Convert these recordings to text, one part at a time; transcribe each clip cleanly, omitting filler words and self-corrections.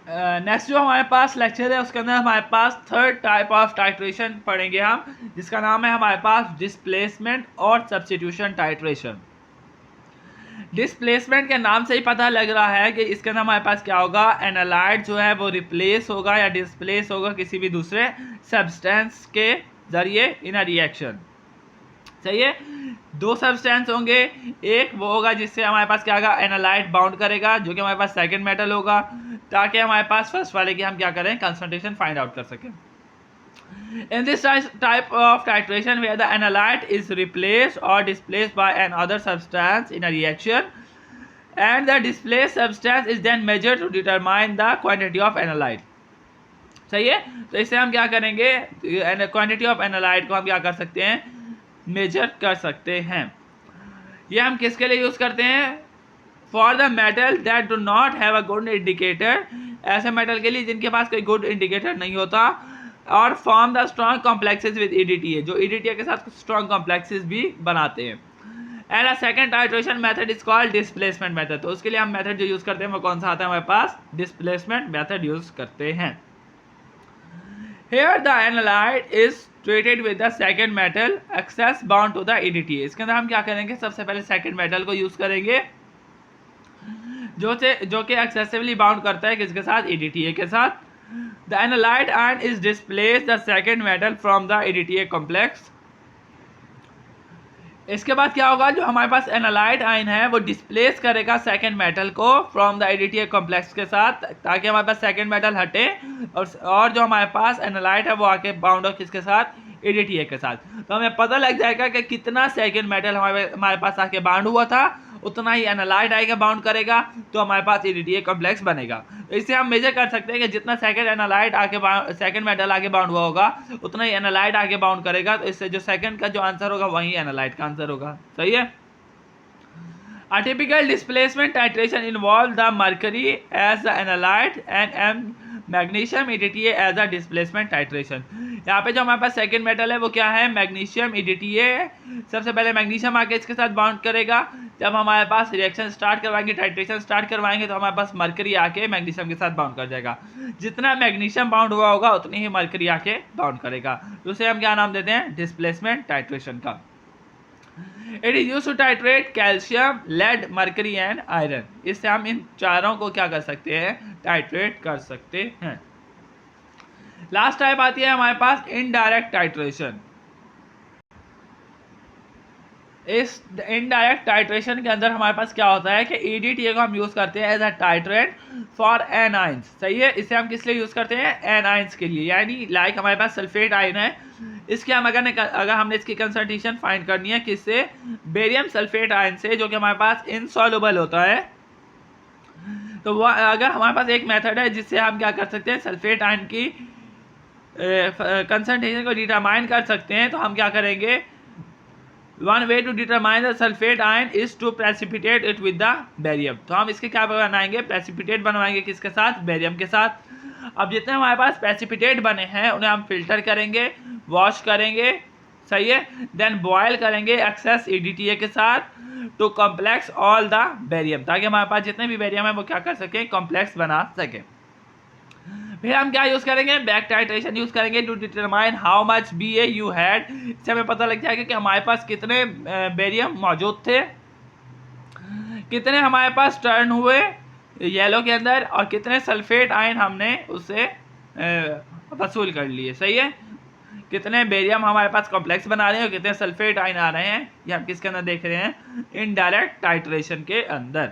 Next जो हमारे पास lecture है उसके अंदर हमारे पास थर्ड टाइप ऑफ टाइट्रेशन पढ़ेंगे हम, जिसका नाम है हमारे पास डिस्प्लेसमेंट और सब्स्टिट्यूशन टाइट्रेशन। डिस्प्लेसमेंट के नाम से ही पता लग रहा है कि इसके अंदर हमारे पास क्या होगा, एनालाइट जो है वो रिप्लेस होगा या डिस्प्लेस होगा किसी भी दूसरे सब्सटेंस के जरिए इन अ रिएक्शन। सही है, दो सब्सटेंस होंगे, एक वो होगा जिससे हमारे पास क्या होगा, एनालाइट बाउंड करेगा जो कि हमारे पास सेकंड मेटल होगा, ताकि हमारे पास फर्स्ट वाले की हम क्या करें, कंसंट्रेशन फाइंड आउट कर सकें। In this type of titration where the analyte is replaced or displaced by another substance in a reaction and the displaced substance is then measured to determine the quantity of analyte। सही है, तो इससे हम क्या करेंगे, quantity of analyte को हम क्या कर सकते हैं, मेजर कर सकते हैं। ये हम किसके लिए यूज करते हैं, for the metal that do not have a good indicator, ऐसे मेटल के लिए जिनके पास कोई गुड इंडिकेटर नहीं होता, और form the strong complexes with EDTA, जो ईडीटीए के साथ स्ट्रॉन्ग कॉम्प्लेक्सेस भी बनाते हैं। And a second titration method is called displacement method. तो उसके लिए हम मेथड जो यूज करते हैं वो कौन सा आता है हमारे पास, डिस्प्लेसमेंट मेथड यूज करते हैं। Here the analyte is treated with the second metal access bound to the EDTA। इसके अंदर हम क्या करेंगे, सबसे पहले सेकंड मेटल को यूज करेंगे जो कि एक्सेसिवली बाउंड करता है किसके साथ, EDTA के साथ। The analyte ion is displaced the second metal from the EDTA complex। इसके बाद क्या होगा, जो हमारे पास एनालाइट आयन है वो डिस्प्लेस करेगा सेकंड मेटल को फ्रॉम द EDTA कॉम्प्लेक्स के साथ, ताकि हमारे पास सेकंड मेटल हटे और जो हमारे पास एनालाइट है वो आके बाउंड हो किसके साथ, EDTA के साथ। तो हमें पता लग जाएगा कि कितना सेकंड मेटल हमारे पास आके बाउंड हुआ था, उतना ही एनालाइट आएगा बाउंड करेगा, तो हमारे पास EDTA कॉम्प्लेक्स बनेगा। तो इससे हम मेजर कर सकते हैं कि जितना सेकंड एनालाइट आके सेकंड मेटल आके बाउंड हुआ होगा उतना ही एनालाइट आके बाउंड करेगा। तो इससे जो सेकंड का जो आंसर होगा वही एनालाइट का आंसर होगा। सही है। A typical displacement titration involves the mercury as the analyte and magnesium EDTA as a displacement titration। यहाँ पे जो हमारे पास सेकंड मेटल है वो क्या है, मैग्नीशियम EDTA। सबसे पहले मैग्नीशियम आके इसके साथ बाउंड करेगा, जब हमारे पास रिएक्शन स्टार्ट करवाएंगे, टाइट्रेशन स्टार्ट करवाएंगे, तो हमारे पास मरकरी आके मैग्नीशियम के साथ बाउंड कर जाएगा। जितना मैग्नीशियम बाउंड हुआ होगा उतनी ही मरकरी आके बाउंड करेगा, तो उसे हम क्या नाम देते हैं, डिस्प्लेसमेंट टाइट्रेशन का। It is use to titrate calcium, lead, mercury and iron. इससे हम इन चारों को क्या कर सकते हैं, टाइट्रेट कर सकते हैं। लास्ट टाइप आती है हमारे पास इनडायरेक्ट टाइट्रेशन। इस इनडायरेक्ट टाइट्रेशन के अंदर हमारे पास क्या होता है कि EDTA को हम यूज करते हैं as a titrant for anions. सही है, इसे हम किस लिए यूज करते हैं, एनाइंस के लिए, यानी लाइक हमारे पास सल्फेट आयन है, इसके हम अगर हमने इसकी कंसंट्रेशन फाइंड करनी है किससे, बेरियम सल्फेट आयन से, जो कि हमारे पास इनसॉल्युबल होता है। तो वो अगर हमारे पास एक मेथड है जिससे हम क्या कर सकते हैं, सल्फेट आयन की कंसंट्रेशन को डिटरमाइन कर सकते हैं, तो हम क्या करेंगे, one way to determine the sulphate ion is to precipitate it with the barium. तो हम इसके क्या बनाएंगे, प्रेसिपिटेट बनवाएंगे किसके साथ, बेरियम के साथ। अब जितने हमारे पास प्रेसिपिटेट बने हैं उन्हें हम फिल्टर करेंगे, वॉश करेंगे, सही है, देन बॉयल करेंगे एक्सेस EDTA के साथ to complex all the barium, ताकि हमारे पास जितने भी बेरियम है वो क्या कर सके, कॉम्प्लेक्स बना सके। फिर हम क्या यूज करेंगे, बैक टाइट्रेशन यूज करेंगे to determine how much BA you had. इससे हमें पता लग जाएगा कि हमारे पास कितने बेरियम मौजूद थे, कितने हमारे पास टर्न हुए येलो के अंदर, और कितने सल्फेट आयन हमने उससे वसूल कर लिए। सही है, कितने बेरियम हमारे पास कॉम्प्लेक्स बना रहे हैं और कितने सल्फेट आयन आ रहे हैं, ये हम किसके अंदर देख रहे हैं, इनडायरेक्ट टाइट्रेशन के अंदर।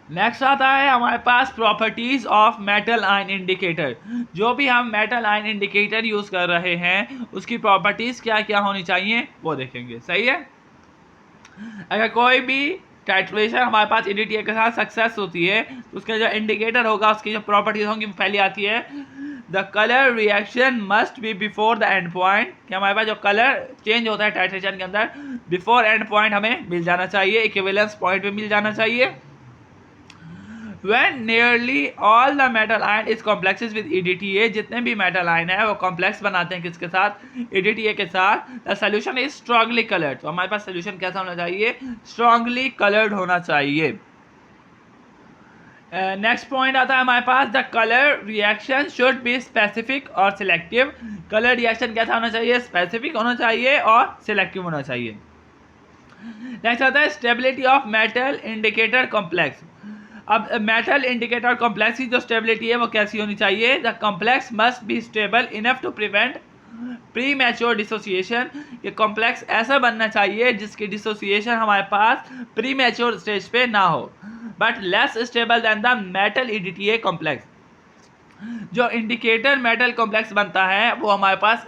नेक्स्ट आता है हमारे पास properties of metal ion indicator. जो भी हम मेटल आयन इंडिकेटर यूज कर रहे हैं उसकी प्रॉपर्टीज क्या क्या होनी चाहिए वो देखेंगे। सही है, अगर कोई भी टाइट्रेशन हमारे पास EDTA के साथ सक्सेस होती है तो उसका जो इंडिकेटर होगा उसकी जो प्रॉपर्टीज होंगी पहली आती है, the colour reaction must be before the end point, कि हमारे पास जो कलर चेंज होता है टाइट्रेशन के अंदर बिफोर एंड पॉइंट हमें मिल जाना चाहिए, इक्विवेलेंस पॉइंट पे मिल जाना चाहिए। When nearly all the metal ion is complexes with EDTA, जितने भी मेटल आयन है वो कॉम्प्लेक्स बनाते हैं किसके साथ, EDTA के साथ। The solution is strongly coloured, तो हमारे पास सोल्यूशन कैसा होना चाहिए, स्ट्रांगली कलर्ड होना चाहिए। नेक्स्ट पॉइंट आता है हमारे पास, the colour reaction should be specific और सिलेक्टिव। कलर रिएक्शन कैसा होना चाहिए, स्पेसिफिक होना चाहिए और सिलेक्टिव होना चाहिए। नेक्स्ट आता है stability of metal indicator complex. अब मेटल इंडिकेटर कॉम्प्लेक्स की जो स्टेबिलिटी है वो कैसी होनी चाहिए, the complex must be stable enough to prevent premature dissociation. ये कॉम्प्लेक्स ऐसा बनना चाहिए जिसकी डिसोसिएशन हमारे पास प्री मैच्योर स्टेज पे ना हो, but less stable then the metal EDTA complex. जो इंडिकेटर मेटल कॉम्प्लेक्स बनता है वो हमारे पास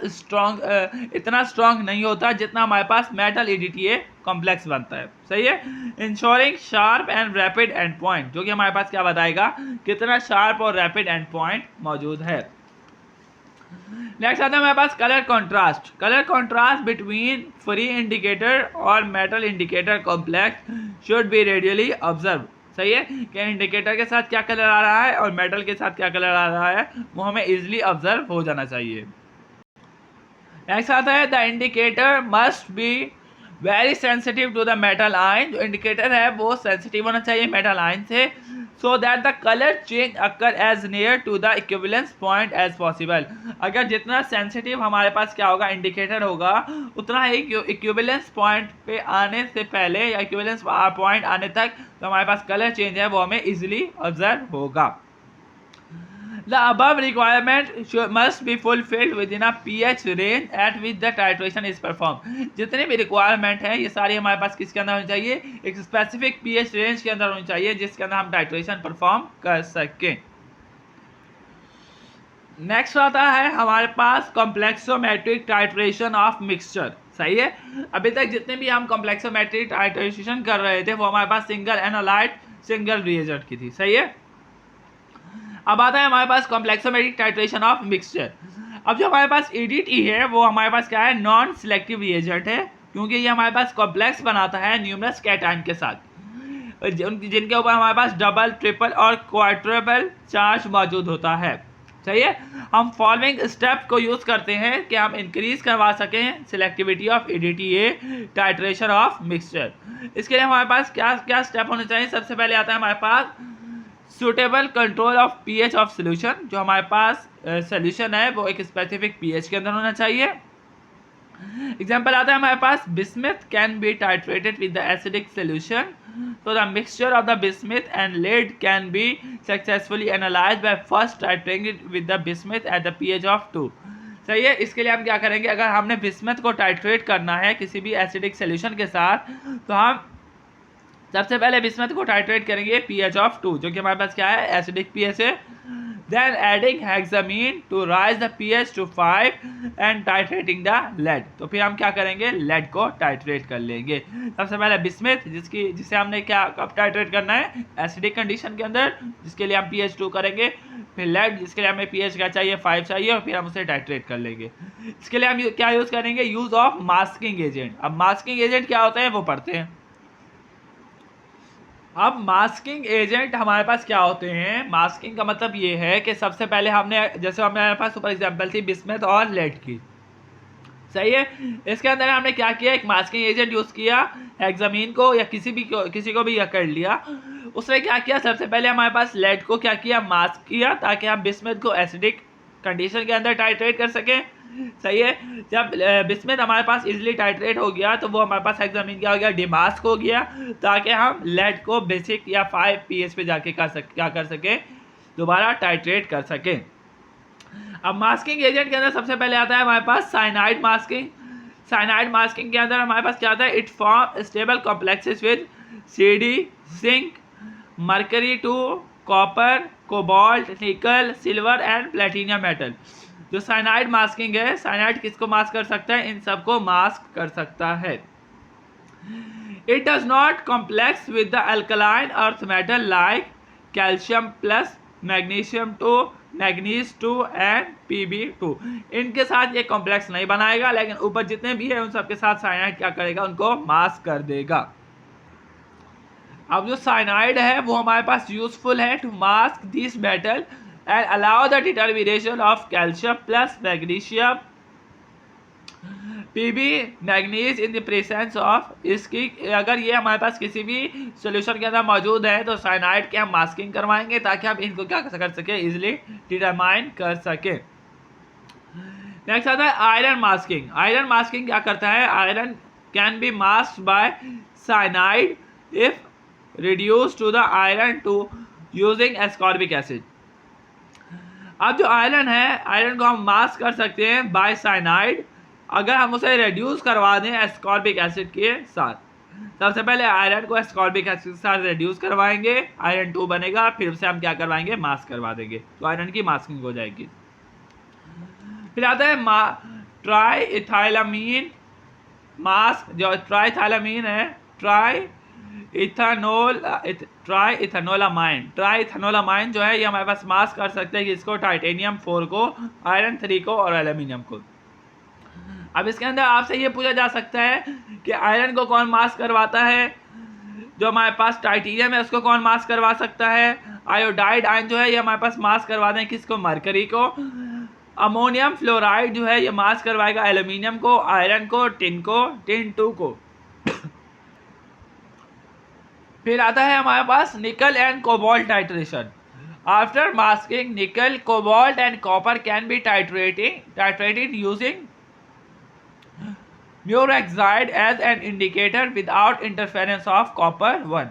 इतना स्ट्रॉन्ग नहीं होता जितना हमारे पास मेटल ईडीटीए कॉम्प्लेक्स बनता है। सही है। Ensuring sharp and rapid and point, जो कि हमारे पास क्या बताएगा कितना शार्प और रैपिड एंड पॉइंट मौजूद है। नेक्स्ट आता है हमारे पास colour contrast. Colour contrast between free indicator और metal indicator complex should be readily observe. सही है कि इंडिकेटर के साथ क्या कलर आ रहा है और मेटल के साथ क्या कलर आ रहा है वो हमें इजीली ऑब्जर्व हो जाना चाहिए। नेक्स्ट आता है the indicator must be very sensitive to the metal ion. जो इंडिकेटर है वो सेंसिटिव होना चाहिए मेटल आयन से, so that the colour change occur as near to the equivalence point as possible. अगर जितना सेंसिटिव हमारे पास क्या होगा इंडिकेटर होगा, उतना ही इक्विवेलेंस पॉइंट पे आने से पहले या इक्विवेलेंस पॉइंट आने तक तो हमारे पास कलर चेंज है वो हमें इजीली ऑब्जर्व होगा। The above requirement must be fulfilled within a pH range at which the titration is performed। जितने भी रिक्वायरमेंट हैं ये सारी हमारे पास किसके अंदर होनी चाहिए, एक स्पेसिफिक pH रेंज के अंदर होनी चाहिए जिसके अंदर हम टाइट्रेशन परफॉर्म कर सकें। नेक्स्ट आता है हमारे पास कॉम्प्लेक्सोमेट्रिक टाइट्रेशन ऑफ मिक्सचर। सही है। अभी तक जितने भी हम कॉम्प्लेक्सोमेट्रिक टाइट्रेशन कर रहे थे वो हमारे पास सिंगल एनालाइट सिंगल रिएजेंट की थी। सही है। अब आता है हमारे पास कॉम्प्लेक्सोमेट्रिक टाइट्रेशन ऑफ मिक्सचर। अब जो हमारे पास ईडीटी है वो हमारे पास क्या है, नॉन सिलेक्टिव रिएजेंट है, क्योंकि ये हमारे पास कॉम्प्लेक्स बनाता है न्यूमरस कैटायन के साथ जिनके ऊपर हमारे पास डबल ट्रिपल और क्वाड्रुपल चार्ज मौजूद होता है। सही है। हम फॉलोइंग स्टेप को यूज करते हैं कि हम इंक्रीज करवा सकें selectivity of EDTA titration of mixture. इसके लिए हमारे पास क्या क्या स्टेप होने चाहिए। सबसे पहले आता है हमारे पास suitable control of pH of solution. जो हमारे पास सोल्यूशन है वो एक स्पेसिफिक पीएच के अंदर होना चाहिए। एग्जाम्पल आता है हमारे पास bismuth can be titrated with the acidic solution, so the mixture of the bismuth and lead can be successfully analyzed by first titrating it with the bismuth at the pH of 2। सही है। इसके लिए हम क्या करेंगे, अगर हमने bismuth को टाइट्रेट करना है किसी भी एसिडिक सोल्यूशन के साथ तो हम सबसे पहले बिस्मथ को टाइट्रेट करेंगे pH of 2, जो कि हमारे पास क्या है एसिडिक pH है। Then adding hexamine to raise the pH to 5 and titrating the lead। तो फिर हम क्या करेंगे, lead को टाइट्रेट कर लेंगे। सबसे पहले बिस्मथ जिसे हमने क्या कब टाइट्रेट करना है एसिडिक कंडीशन के अंदर, जिसके लिए हम pH 2 करेंगे। फिर lead जिसके लिए हमें pH क्या चाहिए 5 चाहिए, और फिर हम उसे टाइट्रेट कर लेंगे। इसके लिए हम क्या यूज़ करेंगे, यूज़ ऑफ मास्किंग एजेंट। अब मास्किंग एजेंट क्या होता है वो पढ़ते हैं। अब मास्किंग एजेंट हमारे पास क्या होते हैं, मास्किंग का मतलब ये है कि सबसे पहले हमने जैसे हमारे पास सुपर एग्जांपल थी बिस्मथ और लेड की। सही है। इसके अंदर हमने क्या किया, एक मास्किंग एजेंट यूज़ किया, हेक्सामीन को या किसी को भी यह कर लिया। उसने क्या किया, सबसे पहले हमारे पास लेड को क्या किया, मास्क किया, ताकि हम बिस्मथ को एसिडिक कंडीशन के अंदर टाइट्रेट कर सकें। सही है। जब बिस्मथ हमारे पास इजीली टाइट्रेट हो गया तो वो हमारे पास हेक्सामीन क्या हो गया, डिमास्क हो गया, ताकि हम लेड को बेसिक या 5 pH पे जाके क्या कर सके, दोबारा टाइट्रेट कर सके। अब मास्किंग एजेंट के अंदर सबसे पहले आता है हमारे पास साइनाइड मास्किंग। साइनाइड मास्किंग के अंदर हमारे पास क्या आता है, it form stable complexes with CD, zinc, mercury two copper, cobalt, nickel, silver and platinum metal. जो साइनाइड मास्किंग है, साइनाइड किसको मास्क कर सकता है, इन सबको मास्क कर सकता है। It does not complex with the alkaline earth metal like calcium plus magnesium 2, manganese 2 and Pb2। इनके साथ ये कॉम्प्लेक्स नहीं बनाएगा, लेकिन ऊपर जितने भी है उन सबके साथ साइनाइड क्या करेगा, उनको मास्क कर देगा। अब जो साइनाइड है वो हमारे पास यूजफुल है to mask this metal and allow the determination of calcium plus magnesium PB manganese in the presence of, इसकी अगर ये हमारे पास किसी भी सॉल्यूशन के अंदर मौजूद है तो साइनाइड की हम मास्किंग करवाएंगे ताकि हम इनको क्या कर सके, इजिली डिटरमाइन कर सके। नेक्स्ट आता है आयरन मास्किंग। आयरन मास्किंग क्या करता है, iron can be masked by cyanide if reduce to the iron two using ascorbic acid. अब जो आयरन है, आयरन को हम मास्क कर सकते हैं बाय साइनाइड अगर हम उसे रिड्यूस करवा दें एस्कॉर्बिक एसिड के साथ। सबसे पहले आयरन को एस्कॉर्बिक एसिड के साथ रिड्यूस करवाएंगे, आयरन 2 बनेगा, फिर उसे हम क्या करवाएंगे, मास्क करवा देंगे, तो आयरन की मास्किंग हो जाएगी। फिर आता है ट्राई इथाइलामीन मास्क। जो ट्राई इथाइलामीन है, ट्राई इथेनोलामाइन जो है ये हमारे पास मास्क कर सकते हैं कि इसको टाइटेनियम 4 को, आयरन 3 को और एल्यूमिनियम को। अब इसके अंदर आपसे ये पूछा जा सकता है कि आयरन को कौन मास्क करवाता है, जो हमारे पास टाइटेनियम है उसको कौन मास्क करवा सकता है, आयोडाइड आयन जो है ये हमारे पास मास्क करवा दें किसको, मरकरी को। अमोनियम फ्लोराइड जो है ये मास्क करवाएगा एल्यूमिनियम को, आयरन को, टिन को, टिन 2 को। फिर आता है हमारे पास nickel and cobalt titration. After masking nickel, cobalt and copper can be titrated using murexide as an indicator without interference of copper 1।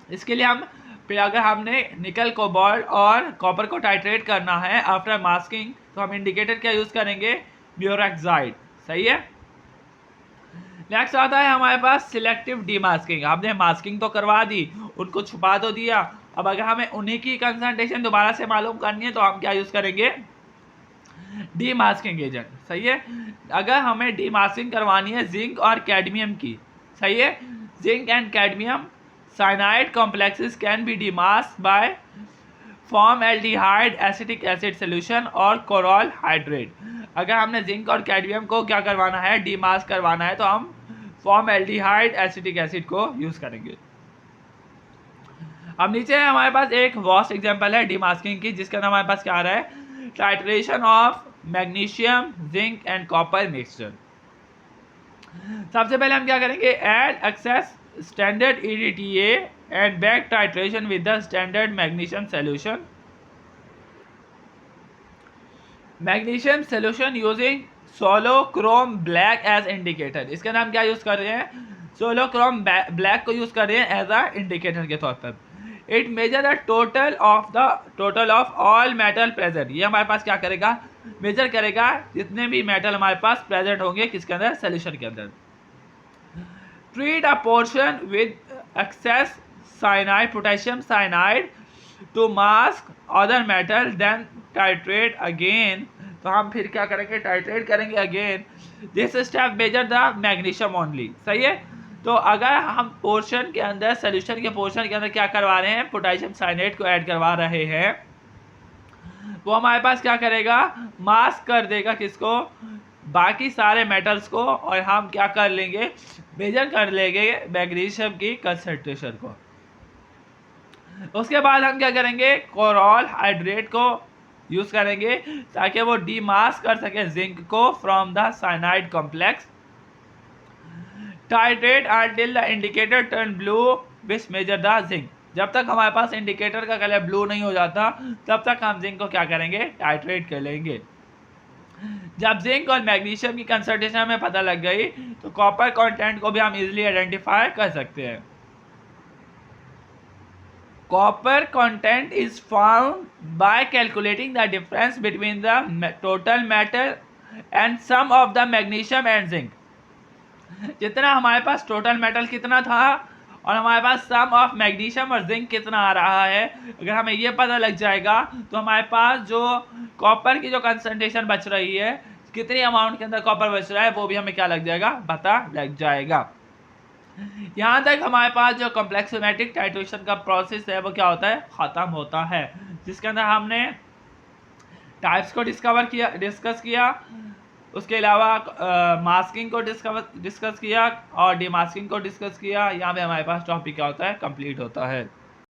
इसके लिए हम फिर अगर हमने निकल, कोबाल्ट और कॉपर को टाइट्रेट करना है आफ्टर मास्किंग तो हम इंडिकेटर क्या यूज करेंगे, म्यूरॉक्साइड। सही है। नेक्स्ट आता है हमारे पास सिलेक्टिव डीमास्किंग। आपने मास्किंग तो करवा दी, उनको छुपा तो दिया, अब अगर हमें उन्हीं की कंसंट्रेशन दोबारा से मालूम करनी है तो हम क्या यूज करेंगे, डीमास्किंग एजेंट। सही है। अगर हमें डीमास्किंग करवानी है जिंक और कैडमियम की, सही है, zinc and cadmium cyanide complexes can be demasked by formaldehyde acetic acid solution और कोरल हाइड्रेट। अगर हमने जिंक और कैडमियम को क्या करवाना है, डीमास्क करवाना है, तो हम फॉर्मएल्डिहाइड एसिटिक एसिड को यूज करेंगे। अब नीचे हमारे पास एक वास्ट एग्जांपल है डीमास्किंग की, जिसका नाम हमारे पास क्या आ रहा है, titration of magnesium, zinc and copper mixture. सबसे पहले हम क्या करेंगे, add excess standard EDTA and back titration with the standard magnesium solution. Magnesium solution using solochrome black as indicator. इसका नाम क्या यूज कर रहे हैं, सोलोक्रोम ब्लैक को यूज कर रहे हैं एज अ इंडिकेटर के तौर पर। It measure the total of all metal present. ये हमारे पास क्या करेगा, मेजर करेगा जितने भी मेटल हमारे पास प्रेजेंट होंगे किसके अंदर, सॉल्यूशन के अंदर। Treat a portion with excess cyanide, potassium cyanide to mask other metal, then titrate again. तो हम फिर क्या करेंगे, टाइट्रेट करेंगे again. This step measure the magnesium only. सही है। तो अगर हम पोर्शन के अंदर, सॉल्यूशन के पोर्शन के अंदर क्या करवा रहे हैं, पोटेशियम साइनाइड को ऐड करवा रहे हैं, वो हमारे पास क्या करेगा, मास्क कर देगा किसको, बाकी सारे मेटल्स को, और हम क्या कर लेंगे, मेजर कर लेंगे मैग्नीशियम की कंसंट्रेशन को। उसके बाद हम क्या करेंगे, कोरल हाइड्रेट को यूज करेंगे ताकि वो डीमास्क कर सके जिंक को from the cyanide complex. Titrate until the indicator turn blue which measure the zinc। जब तक हमारे पास इंडिकेटर का कलर ब्लू नहीं हो जाता तब तक हम जिंक को क्या करेंगे, टाइट्रेट कर लेंगे। जब जिंक और मैग्नीशियम की कंसंट्रेशन हमें पता लग गई तो कॉपर कंटेंट को भी हम इजीली आइडेंटिफाई कर सकते हैं। Copper content is found by calculating the difference between the total metal and sum of the magnesium and zinc. जितना हमारे पास टोटल मेटल कितना था और हमारे पास सम ऑफ मैग्नीशियम और जिंक कितना आ रहा है, अगर हमें ये पता लग जाएगा तो हमारे पास जो कॉपर की जो कंसंट्रेशन बच रही है, कितनी अमाउंट के अंदर कॉपर बच रहा है, वो भी हमें क्या लग जाएगा, पता लग जाएगा। यहाँ तक हमारे पास जो कॉम्प्लेक्सोमेट्रिक टाइट्रेशन का प्रोसेस है वो क्या होता है, खत्म होता है, जिसके अंदर हमने टाइप्स को डिस्कस किया, उसके अलावा मास्किंग को डिस्कस किया और डीमास्किंग को डिस्कस किया। यहाँ पे हमारे पास टॉपिक क्या होता है, कंप्लीट होता है।